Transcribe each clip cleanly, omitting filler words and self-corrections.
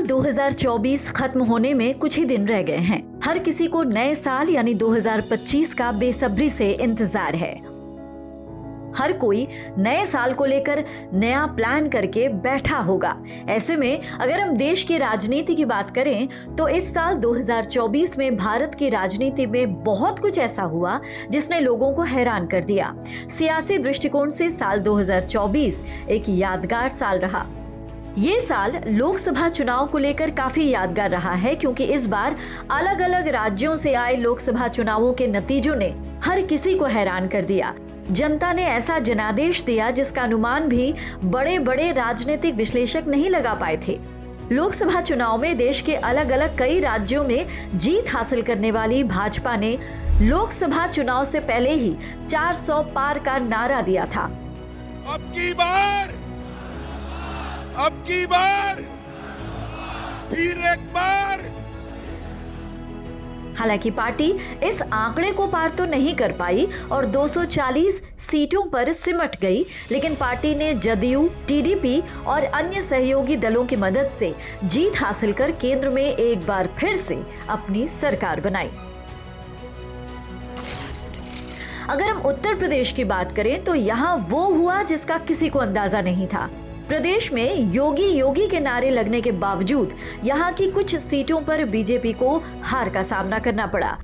साल 2024 खत्म होने में कुछ ही दिन रह गए हैं। हर किसी को नए साल यानी 2025 का बेसब्री से इंतजार है। हर कोई नए साल को लेकर नया प्लान करके बैठा होगा। ऐसे में अगर हम देश की राजनीति की बात करें तो इस साल 2024 में भारत की राजनीति में बहुत कुछ ऐसा हुआ जिसने लोगों को हैरान कर दिया। सियासी दृष्टिकोण से साल 2024 एक यादगार साल रहा। ये साल लोकसभा चुनाव को लेकर काफी यादगार रहा है, क्योंकि इस बार अलग अलग राज्यों से आए लोकसभा चुनावों के नतीजों ने हर किसी को हैरान कर दिया। जनता ने ऐसा जनादेश दिया जिसका अनुमान भी बड़े बड़े राजनीतिक विश्लेषक नहीं लगा पाए थे। लोकसभा चुनाव में देश के अलग अलग कई राज्यों में जीत हासिल करने वाली भाजपा ने लोकसभा चुनाव से पहले ही 400 पार का नारा दिया था। अब की बार फिर एक बार। हालांकि पार्टी इस आंकड़े को पार तो नहीं कर पाई और 240 सीटों पर सिमट गई, लेकिन पार्टी ने जदयू, टीडीपी और अन्य सहयोगी दलों की मदद से जीत हासिल कर केंद्र में एक बार फिर से अपनी सरकार बनाई। अगर हम उत्तर प्रदेश की बात करें तो यहाँ वो हुआ जिसका किसी को अंदाजा नहीं था। प्रदेश में योगी योगी के नारे लगने के बावजूद यहाँ की कुछ सीटों पर बीजेपी को हार का सामना करना पड़ा।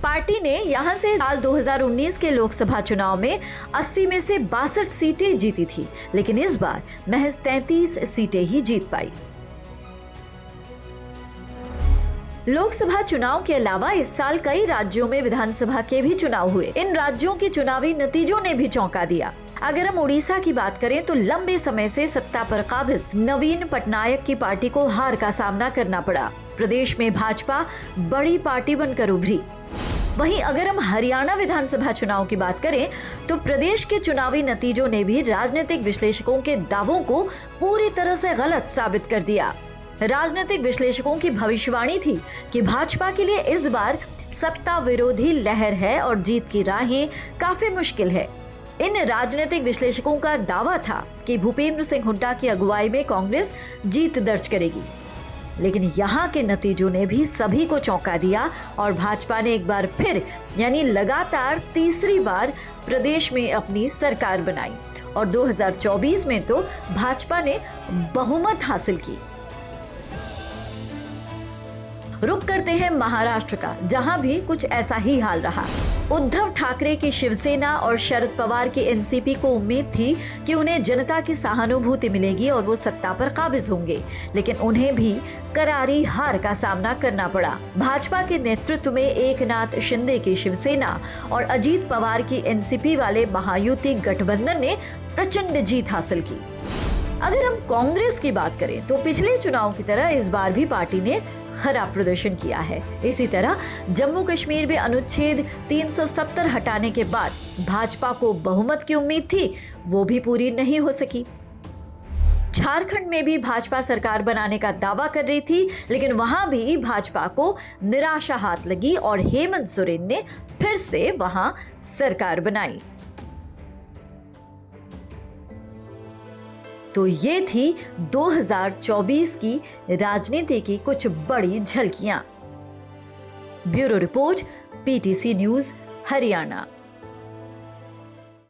पार्टी ने यहाँ से साल 2019 के लोकसभा चुनाव में 80 में से 62 सीटें जीती थी, लेकिन इस बार महज 33 सीटें ही जीत पाई। लोकसभा चुनाव के अलावा इस साल कई राज्यों में विधानसभा के भी चुनाव हुए। इन राज्यों के चुनावी नतीजों ने भी चौंका दिया। अगर हम उड़ीसा की बात करें तो लंबे समय से सत्ता पर काबिज नवीन पटनायक की पार्टी को हार का सामना करना पड़ा। प्रदेश में भाजपा बड़ी पार्टी बनकर उभरी। वहीं अगर हम हरियाणा विधानसभा चुनाव की बात करें तो प्रदेश के चुनावी नतीजों ने भी राजनीतिक विश्लेषकों के दावों को पूरी तरह से गलत साबित कर दिया। राजनीतिक विश्लेषकों की भविष्यवाणी थी कि भाजपा के लिए इस बार सत्ता विरोधी लहर है और जीत की राहें काफी मुश्किल है। इन राजनीतिक विश्लेषकों का दावा था कि भूपेंद्र सिंह हुड्डा की अगुवाई में कांग्रेस जीत दर्ज करेगी, लेकिन यहाँ के नतीजों ने भी सभी को चौंका दिया और भाजपा ने एक बार फिर यानी लगातार तीसरी बार प्रदेश में अपनी सरकार बनाई और 2024 में तो भाजपा ने बहुमत हासिल की। रुक करते हैं महाराष्ट्र का, जहां भी कुछ ऐसा ही हाल रहा। उद्धव ठाकरे की शिवसेना और शरद पवार की एनसीपी को उम्मीद थी कि उन्हें जनता की सहानुभूति मिलेगी और वो सत्ता पर काबिज होंगे, लेकिन उन्हें भी करारी हार का सामना करना पड़ा। भाजपा के नेतृत्व में एकनाथ शिंदे की शिवसेना और अजीत पवार की एनसीपी वाले महायुति गठबंधन ने प्रचंड जीत हासिल की। अगर हम कांग्रेस की बात करें तो पिछले चुनाव की तरह इस बार भी पार्टी ने खराब प्रदर्शन किया है। इसी तरह जम्मू कश्मीर में अनुच्छेद 370 हटाने के बाद भाजपा को बहुमत की उम्मीद थी, वो भी पूरी नहीं हो सकी। झारखंड में भी भाजपा सरकार बनाने का दावा कर रही थी, लेकिन वहां भी भाजपा को निराशा हाथ लगी और हेमंत सोरेन ने फिर से वहां सरकार बनाई। तो ये थी 2024 की राजनीति की कुछ बड़ी झलकियां। Bureau report, PTC news, Haryana.